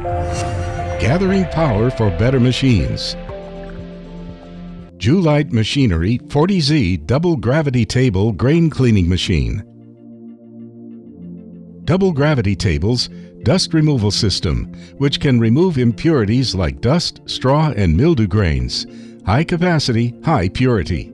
Gathering power for better machines. Jewlite Machinery 40Z Double Gravity Table Grain Cleaning Machine. Double gravity tables dust removal system, which can remove impurities like dust, straw, and mildew grains. High capacity, high purity.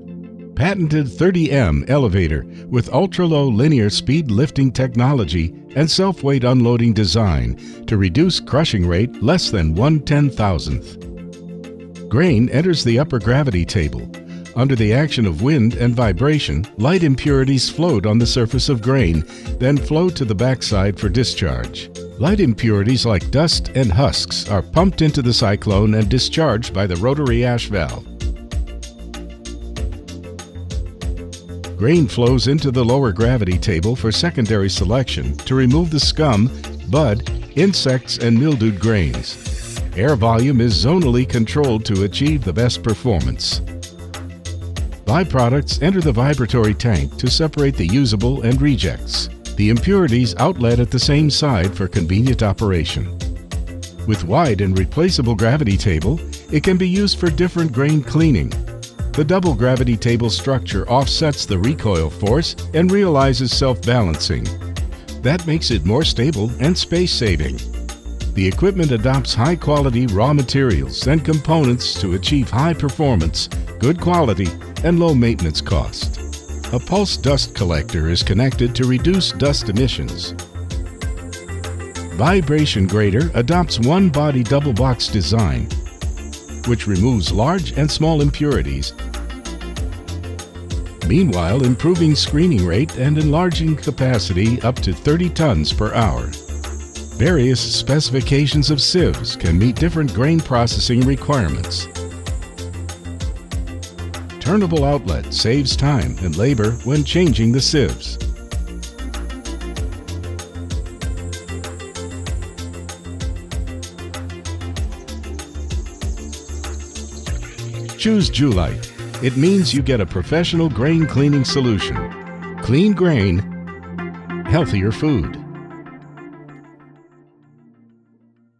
Patented 30M elevator with ultra-low linear speed lifting technology and self-weight unloading design to reduce crushing rate less than 1/10,000th. Grain enters the upper gravity table. Under the action of wind and vibration, light impurities float on the surface of grain, then flow to the backside for discharge. Light impurities like dust and husks are pumped into the cyclone and discharged by the rotary ash valve. Grain flows into the lower gravity table for secondary selection to remove the scum, bud, insects, and mildewed grains. Air volume is zonally controlled to achieve the best performance. Byproducts enter the vibratory tank to separate the usable and rejects. The impurities outlet at the same side for convenient operation. With wide and replaceable gravity table, it can be used for different grain cleaning. The double gravity table structure offsets the recoil force and realizes self-balancing. That makes it more stable and space-saving. The equipment adopts high-quality raw materials and components to achieve high performance, good quality, and low maintenance cost. A pulse dust collector is connected to reduce dust emissions. Vibration grater adopts one-body double box design, which removes large and small impurities, meanwhile improving screening rate and enlarging capacity up to 30 tons per hour. Various specifications of sieves can meet different grain processing requirements. Turnable outlet saves time and labor when changing the sieves. Choose Jewlite. It means you get a professional grain cleaning solution. Clean grain, healthier food.